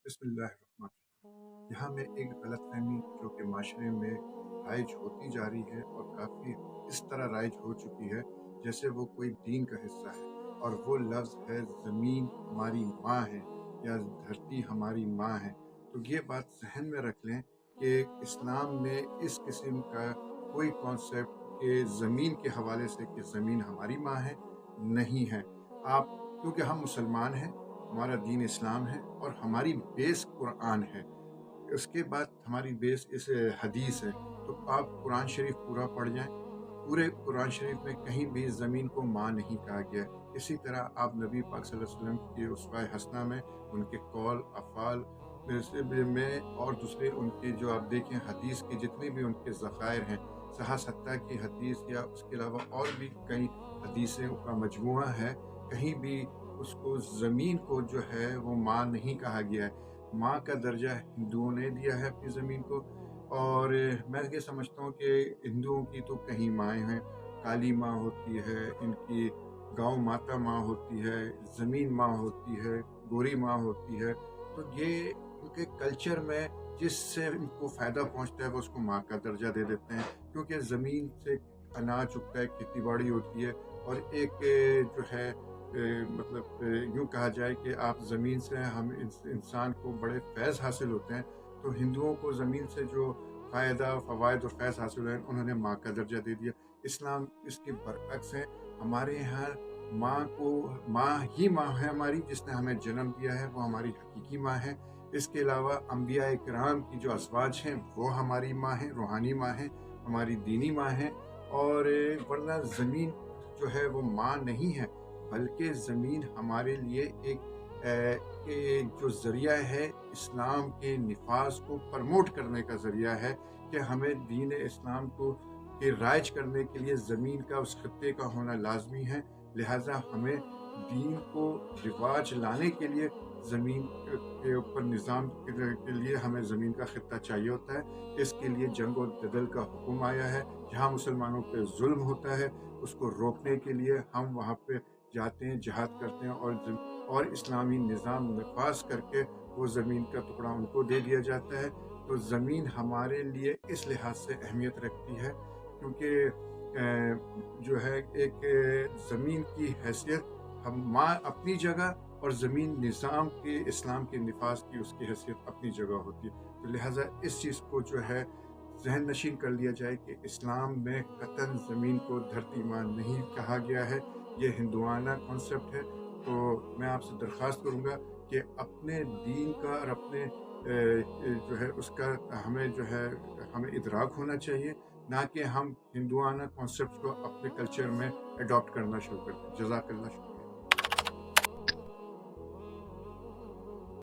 बिस्मिल्लाहिर्रहमानिर्रहीम। यहाँ में एक गलत फहमी जो कि माशरे में राइज होती जा रही है और काफ़ी इस तरह राइज हो चुकी है जैसे वो कोई दीन का हिस्सा है, और वो लफ्ज़ है ज़मीन हमारी माँ है या धरती हमारी माँ है। तो ये बात जहन में रख लें कि इस्लाम में इस किस्म का कोई कॉन्सेप्ट कि ज़मीन के हवाले से कि ज़मीन हमारी माँ है, नहीं है। आप, क्योंकि हम मुसलमान हैं, हमारा दीन इस्लाम है और हमारी बेस कुरान है। उसके बाद हमारी बेस इस हदीस है। तो आप कुरान शरीफ पूरा पढ़ जाएँ, पूरे कुरान शरीफ में कहीं भी ज़मीन को माँ नहीं कहा गया है। इसी तरह आप नबी पाक सल्लल्लाहु अलैहि वसल्लम की उसवाए हसना में उनके कौल, अफ़ाल में और दूसरे उनके जो आप देखें हदीस के जितने भी उनके ज़खायर हैं, सहा सत्ता की हदीस या उसके अलावा और भी कई हदीसें का मजमूआ है, कहीं भी उसको ज़मीन को जो है वो माँ नहीं कहा गया है। माँ का दर्जा हिंदुओं ने दिया है अपनी ज़मीन को। और मैं ये समझता हूँ कि हिंदुओं की तो कहीं माएँ हैं, काली माँ होती है, इनकी गौ माता माँ होती है, ज़मीन माँ होती है, गोरी माँ होती है। तो ये इनके कल्चर में जिससे इनको फ़ायदा पहुँचता है वो उसको माँ का दर्जा दे देते हैं, क्योंकि ज़मीन से अनाज उगता है, खेती-बाड़ी होती है। और एक जो है यूँ कहा जाए कि आप ज़मीन से हम इंसान को बड़े फैज़ हासिल होते हैं। तो हिंदुओं को ज़मीन से जो फ़ायदा, फ़वाइद और फैज़ हासिल हुए हैं, उन्होंने माँ का दर्जा दे दिया। इस्लाम इसके बरअक्स है। हमारे यहाँ माँ को माँ ही माँ है हमारी, जिसने हमें जन्म दिया है, वो हमारी हकीकी माँ है। इसके अलावा अंबिया इकराम की जो अज़वाज हैं, वो हमारी माँ हैं, रूहानी माँ हैं, हमारी दीनी माँ हैं। और वरना ज़मीन जो है वो माँ नहीं है, बल्कि ज़मीन हमारे लिए एक के जो ज़रिया है, इस्लाम के निफ़ाज़ को प्रमोट करने का ज़रिया है कि हमें दीन इस्लाम को के राइज करने के लिए ज़मीन का उस खित्ते का होना लाज़मी है। लिहाज़ा हमें दीन को रिवाज लाने के लिए ज़मीन के ऊपर निज़ाम के लिए हमें ज़मीन का खित्ता चाहिए होता है। इसके लिए जंग और जदल का हुक्म आया है। जहाँ मुसलमानों पे ज़ुल्म होता है, उसको रोकने के लिए हम वहाँ पे जाते हैं, जिहाद करते हैं और इस्लामी निज़ाम नफ़ाज़ करके वो ज़मीन का टुकड़ा उनको दे दिया जाता है। तो ज़मीन हमारे लिए इस लिहाज से अहमियत रखती है, क्योंकि जो है एक ज़मीन की हैसियत हम माँ अपनी जगह और ज़मीन निज़ाम के इस्लाम के निफाज की उसकी हैसियत अपनी जगह होती है। तो लिहाजा इस चीज़ को जो है जहन नशीन कर लिया जाए कि इस्लाम में कतन ज़मीन को धरती माँ नहीं कहा गया है, ये हिंदुआना कॉन्सेप्ट है। तो मैं आपसे दरख्वास्त करूँगा कि अपने दीन का और अपने जो है उसका हमें जो है हमें इदराक होना चाहिए, ना कि हम हिंदुआना कॉन्सेप्ट को अपने कल्चर में अडॉप्ट करना शुरू कर दें। जज़ाकल्लाह।